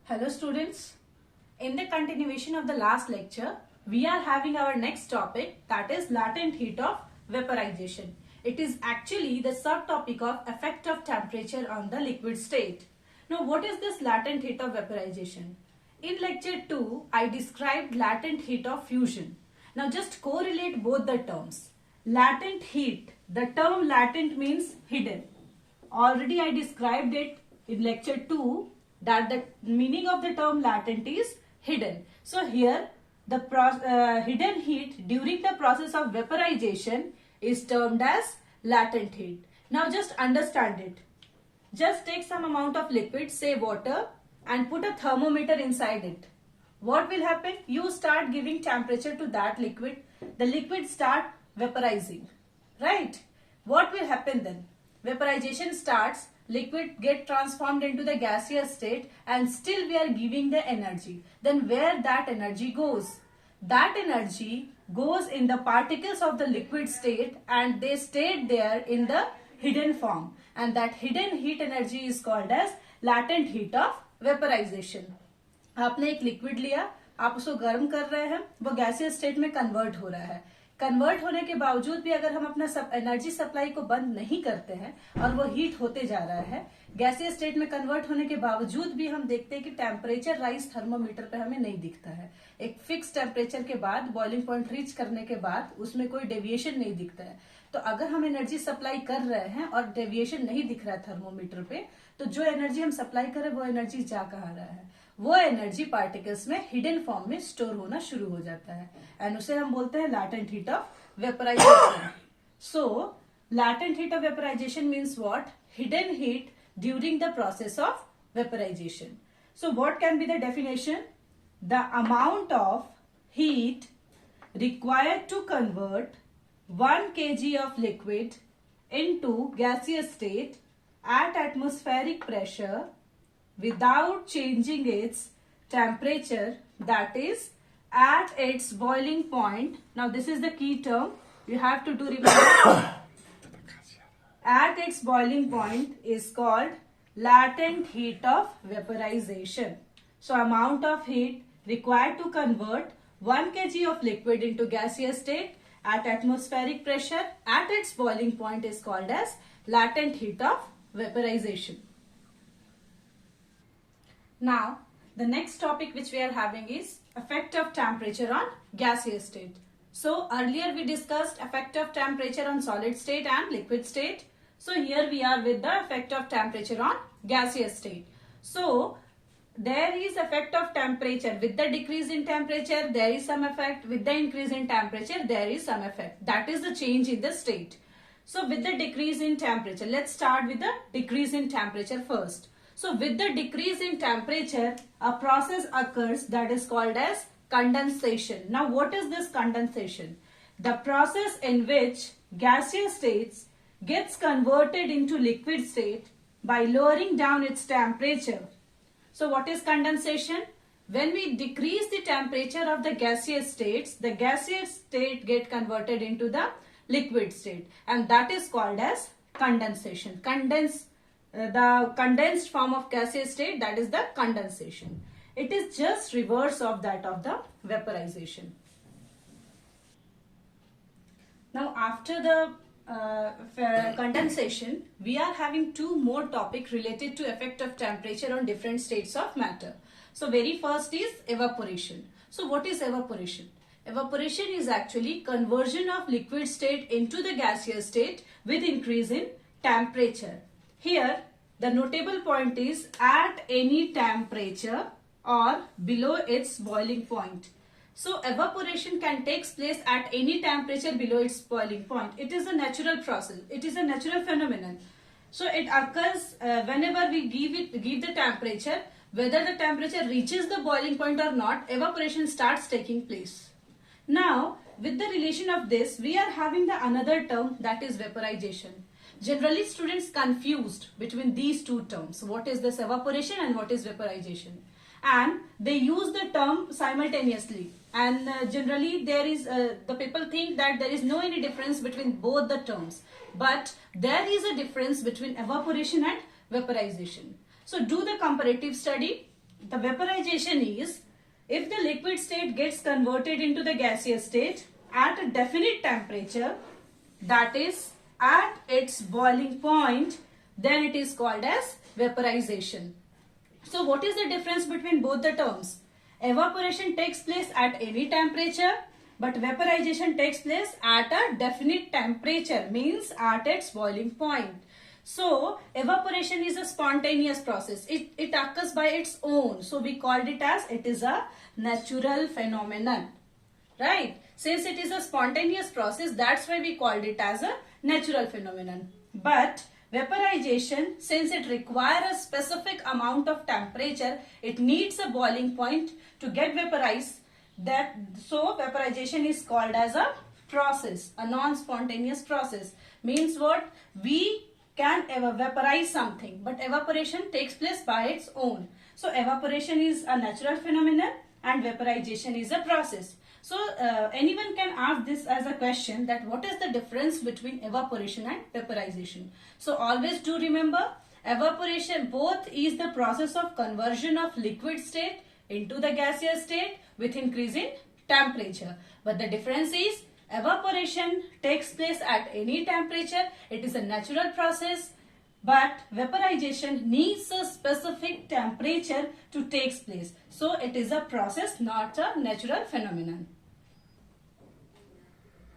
Hello students, in the continuation of the last lecture, we are having our next topic, that is latent heat of vaporization. It is actually the subtopic of effect of temperature on the liquid state. Now what is this latent heat of vaporization? In lecture 2, I described latent heat of fusion. Now just correlate both the terms. Latent heat, the term latent means hidden. Already I described it in lecture 2 that the meaning of the term latent is hidden. So here the hidden heat during the process of vaporization is termed as latent heat. Now just understand it. Just take some amount of liquid, say water, and put a thermometer inside it. What will happen? You start giving temperature to that liquid. The liquid start vaporizing, right? What will happen then? Vaporization starts, liquid get transformed into the gaseous state, and still we are giving the energy. Then where that energy goes? That energy goes in the particles of the liquid state and they stayed there in the hidden form. And that hidden heat energy is called as latent heat of vaporization. आपने एक liquid लिया, आप उसको गर्म कर रहे हैं, वो गैसियस स्टेट में कन्वर्ट हो रहा है. कन्वर्ट होने के बावजूद भी अगर हम अपना एनर्जी सप्लाई को बंद नहीं करते हैं और वो हीट होते जा रहा है, गैसियस स्टेट में कन्वर्ट होने के बावजूद भी हम देखते हैं कि टेम्परेचर राइज थर्मोमीटर पे हमें नहीं दिखता है. एक फिक्स टेम्परेचर के बाद, बॉइलिंग पॉइंट रीच करने के बाद उसमें कोई डेविएशन नहीं दिखता है. तो अगर हम एनर्जी सप्लाई कर रहे हैं और डेविएशन नहीं दिख रहा है थर्मोमीटर पे, तो जो एनर्जी हम सप्लाई कर रहे हैं वो एनर्जी जा कहाँ रहा है? वो एनर्जी पार्टिकल्स में हिडन फॉर्म में स्टोर होना शुरू हो जाता है एंड उसे हम बोलते हैं latent heat of vaporisation. So latent heat of vaporisation means what? Hidden heat during the process of vaporisation. So what can be the definition? The amount of heat required to convert 1 kg of liquid into gaseous state at atmospheric pressure without changing its temperature, that is at its boiling point. Now this is the key term you have to do, remember. At its boiling point is called latent heat of vaporization. So amount of heat required to convert 1 kg of liquid into gaseous state at atmospheric pressure at its boiling point is called as latent heat of vaporization. Now, the next topic which we are having is effect of temperature on gaseous state. So, earlier we discussed effect of temperature on solid state and liquid state. So, here we are with the effect of temperature on gaseous state. So, there is effect of temperature. With the decrease in temperature, there is some effect. With the increase in temperature, there is some effect. That is the change in the state. So, with the decrease in temperature, let's start with the decrease in temperature first. So, with the decrease in temperature, a process occurs that is called as condensation. Now, what is this condensation? The process in which gaseous states gets converted into liquid state by lowering down its temperature. So, what is condensation? When we decrease the temperature of the gaseous states, the gaseous state get converted into the liquid state, and that is called as condensation. The condensed form of gaseous state, that is the condensation. It is just reverse of that of the vaporization. Now after the condensation, we are having two more topics related to effect of temperature on different states of matter. So very first is evaporation. So what is evaporation? Evaporation is actually conversion of liquid state into the gaseous state with increase in temperature. Here, the notable point is at any temperature or below its boiling point. So, evaporation can take place at any temperature below its boiling point. It is a natural process. It is a natural phenomenon. So, it occurs whenever we give the temperature, whether the temperature reaches the boiling point or not, evaporation starts taking place. Now, with the relation of this, we are having the another term, that is vaporization. Generally, students confused between these two terms. What is this evaporation and what is vaporization? And they use the term simultaneously. And generally, there is the people think that there is no any difference between both the terms. But there is a difference between evaporation and vaporization. So, do the comparative study. The vaporization is if the liquid state gets converted into the gaseous state at a definite temperature, that is at its boiling point, then it is called as vaporization. So what is the difference between both the terms? Evaporation takes place at any temperature, but vaporization takes place at a definite temperature, means at its boiling point. So evaporation is a spontaneous process. It occurs by its own. So we called it as it is a natural phenomenon. Right? Since it is a spontaneous process, that's why we called it as a natural phenomenon. But vaporization, since it requires a specific amount of temperature, it needs a boiling point to get vaporized. So vaporization is called as a process, a non-spontaneous process. Means what? We can vaporize something, but evaporation takes place by its own. So evaporation is a natural phenomenon and vaporization is a process. So anyone can ask this as a question, that what is the difference between evaporation and vaporization? So always do remember, evaporation both is the process of conversion of liquid state into the gaseous state with increase in temperature. But the difference is evaporation takes place at any temperature. It is a natural process. But vaporization needs a specific temperature to take place. So it is a process, not a natural phenomenon.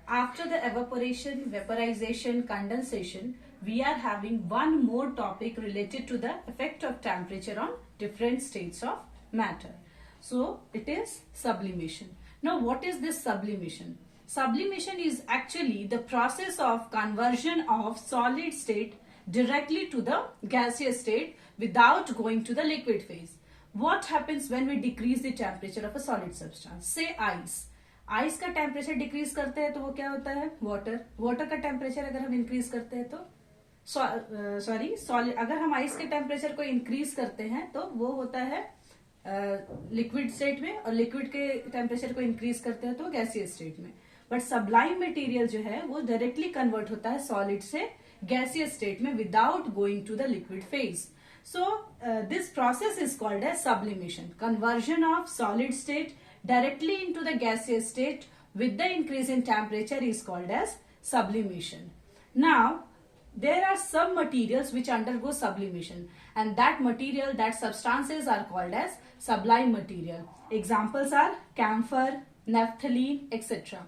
After the evaporation, vaporization, condensation, we are having one more topic related to the effect of temperature on different states of matter. So it is sublimation. Now what is this sublimation? Sublimation is actually the process of conversion of solid state directly to the gaseous state without going to the liquid phase. What happens when we decrease the temperature of a solid substance? Say ice. Ice का temperature decrease करते हैं तो वो क्या होता है? Water. Water का temperature अगर हम इंक्रीज करते हैं तो सॉलिड, अगर हम आइस के टेम्परेचर को इंक्रीज करते हैं तो वो होता है लिक्विड स्टेट में, और लिक्विड के टेम्परेचर को इंक्रीज करते हैं तो गैसियस स्टेट में. बट सब्लाइम मटेरियल जो है वो डायरेक्टली कन्वर्ट होता है सॉलिड से गैसियस स्टेट में without going to the liquid phase. So this process is called as sublimation, conversion of solid state directly into the gaseous state with the increase in temperature is called as sublimation. Now there are some materials which undergo sublimation, and that substances are called as sublime material. Examples are camphor, naphthalene, etc.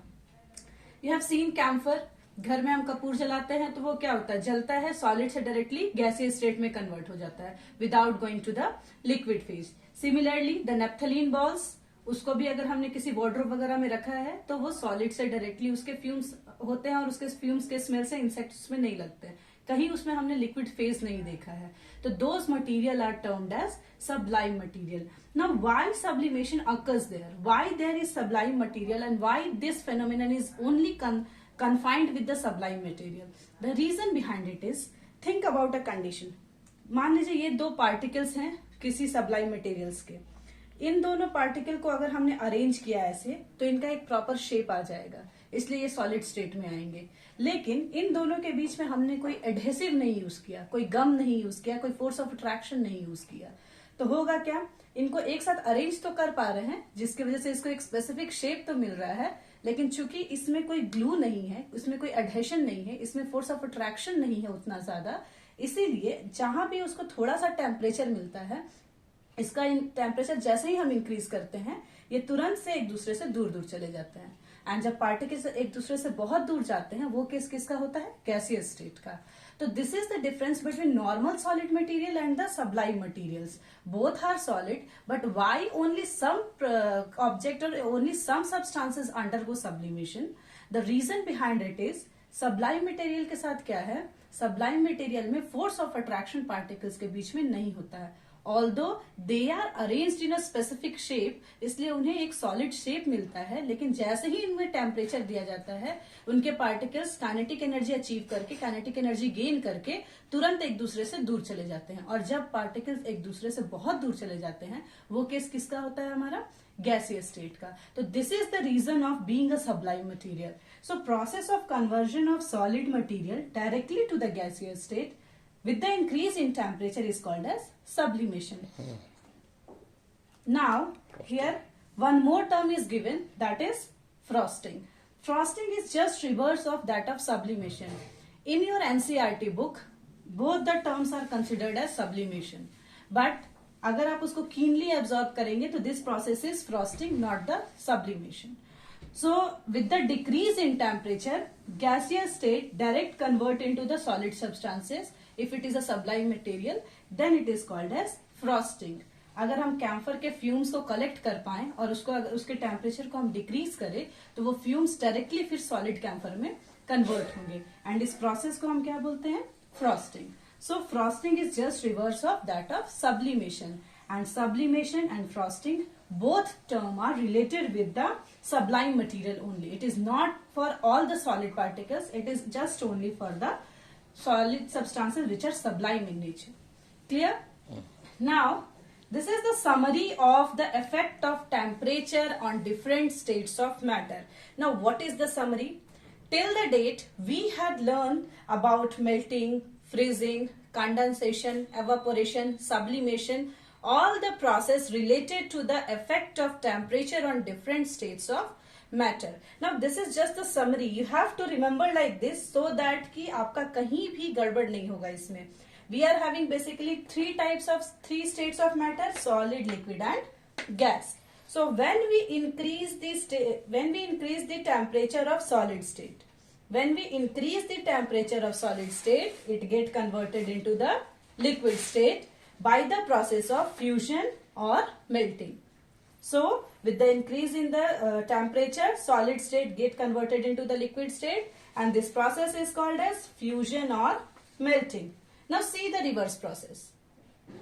You have seen camphor. घर में हम कपूर जलाते हैं तो वो क्या होता है? जलता है, सॉलिड से डायरेक्टली गैसियस स्टेट में कन्वर्ट हो जाता है without going to the liquid phase. Similarly the naphthalene balls, उसको भी अगर हमने किसी वार्डरोब वगैरह में रखा है तो वो सॉलिड से डायरेक्टली उसके फ्यूम्स होते हैं और उसके फ्यूम्स के स्मेल से इंसेक्ट्स में नहीं लगते हैं, कहीं उसमें हमने लिक्विड फेज नहीं देखा है. तो those material are termed as sublime material. Now why sublimation occurs there, why there is sublime material, and why this phenomenon is only confined with the sublime material? The reason behind it is, think about a condition. मान लीजिए ये दो particles हैं किसी sublime materials के. इन दोनों particle को अगर हमने अरेंज किया ऐसे तो इनका एक प्रॉपर शेप आ जाएगा, इसलिए ये सॉलिड स्टेट में आएंगे. लेकिन इन दोनों के बीच में हमने कोई एडहेसिव नहीं यूज किया, कोई गम नहीं यूज किया, कोई फोर्स ऑफ अट्रैक्शन नहीं यूज किया, तो होगा क्या? इनको एक साथ अरेंज तो कर पा रहे हैं जिसकी वजह से इसको एक स्पेसिफिक शेप तो मिल रहा है, लेकिन चूंकि इसमें कोई ग्लू नहीं है, इसमें कोई एडहेशन नहीं है, इसमें फोर्स ऑफ अट्रैक्शन नहीं है उतना ज्यादा, इसीलिए जहां भी उसको थोड़ा सा टेम्परेचर मिलता है, इसका टेम्परेचर जैसे ही हम इंक्रीज करते हैं ये तुरंत से एक दूसरे से दूर दूर चले जाते हैं. एंड जब पार्टिकल्स एक दूसरे से बहुत दूर जाते हैं वो केस किसका होता है? गैसियस स्टेट का. तो this is the difference between normal solid material and the sublime materials. Both are solid, but why only some object और only some substances undergo sublimation? The reason behind it is, sublime material के साथ क्या है? Sublime material में force of attraction particles के बीच में नहीं होता है. Although they are arranged in a specific shape, इसलिए उन्हें एक सॉलिड शेप मिलता है, लेकिन जैसे ही इनमें टेम्परेचर दिया जाता है उनके पार्टिकल्स काइनेटिक एनर्जी अचीव करके, काइनेटिक एनर्जी गेन करके तुरंत एक दूसरे से दूर चले जाते हैं. और जब पार्टिकल्स एक दूसरे से बहुत दूर चले जाते हैं वो केस किसका होता है? हमारा गैसियस स्टेट का. तो this is the reason of being a sublime material. So process of conversion of solid material directly to the gaseous state with the increase in temperature is called as sublimation. Now here one more term is given, that is frosting. Frosting is just reverse of that of sublimation. In your NCERT book, both the terms are considered as sublimation. But अगर आप उसको keenly absorb करेंगे तो this process is frosting, not the sublimation. So with the decrease in temperature, gaseous state direct convert into the solid substances. If it is a sublime material, then it is called as frosting. अगर हम camphor के fumes को collect कर पाए और उसको अगर उसके टेम्परेचर को हम डिक्रीज करें तो वो फ्यूम्स डायरेक्टली फिर सॉलिड कैम्फर में कन्वर्ट होंगे एंड इस प्रोसेस को हम क्या बोलते हैं, frosting. So frosting is just reverse of that of sublimation, and sublimation and frosting both term are related with the sublime material only. It is not for all the solid particles, it is just only for the solid substances which are sublime in nature. Clear? Now this is the summary of the effect of temperature on different states of matter. Now what is the summary? Till the date we had learned about melting, freezing, condensation, evaporation, sublimation, all the process related to the effect of temperature on different states of matter. Now this is just the summary. You have to remember like this so that कि आपका कहीं भी गड़बड़ नहीं होगा इसमें. We are having basically three states of matter: solid, liquid and gas. So when we increase the temperature of solid state, it get converted into the liquid state by the process of fusion or melting. So with the increase in the temperature, solid state get converted into the liquid state, and this process is called as fusion or melting. Now see the reverse process.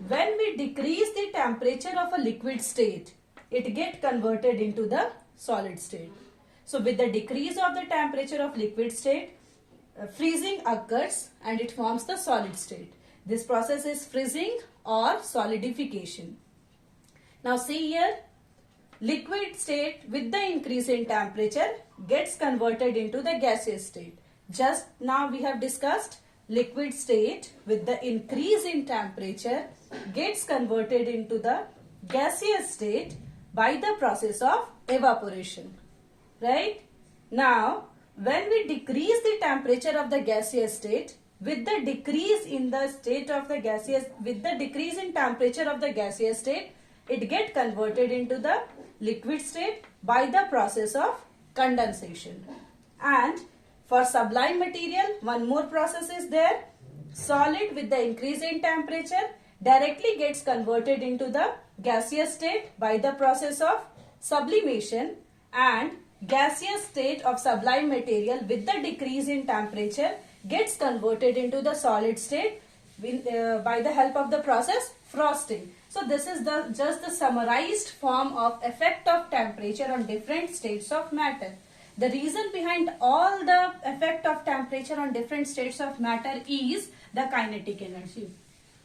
When we decrease the temperature of a liquid state, it get converted into the solid state. So with the decrease of the temperature of liquid state, freezing occurs and it forms the solid state. This process is freezing or solidification. Now see here, liquid state with the increase in temperature gets converted into the gaseous state. Just now we have discussed liquid state with the increase in temperature gets converted into the gaseous state by the process of evaporation. Right? Now when we decrease the temperature of the gaseous state, with the decrease in temperature of the gaseous state, it get converted into the liquid state by the process of condensation. And for sublime material, one more process is there. Solid with the increase in temperature directly gets converted into the gaseous state by the process of sublimation, and gaseous state of sublime material with the decrease in temperature gets converted into the solid state by the help of the process frosting. So this is just the summarized form of effect of temperature on different states of matter. The reason behind all the effect of temperature on different states of matter is the kinetic energy.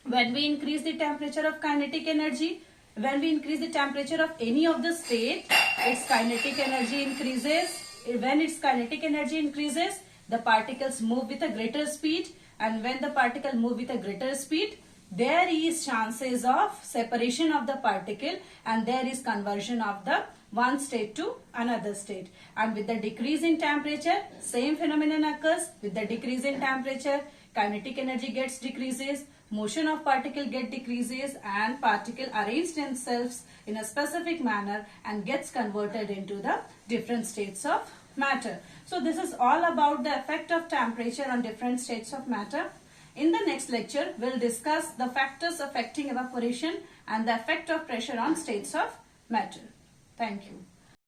When we increase the temperature of kinetic energy, when we increase the temperature of any of the state, its kinetic energy increases. When its kinetic energy increases, the particles move with a greater speed, and when the particle move with a greater speed, there is chances of separation of the particle and there is conversion of the one state to another state. And with the decrease in temperature, same phenomenon occurs. With the decrease in temperature, kinetic energy gets decreases, motion of particle get decreases, and particle arrange themselves in a specific manner and gets converted into the different states of matter. So this is all about the effect of temperature on different states of matter. In the next lecture, we'll discuss the factors affecting evaporation and the effect of pressure on states of matter. Thank you.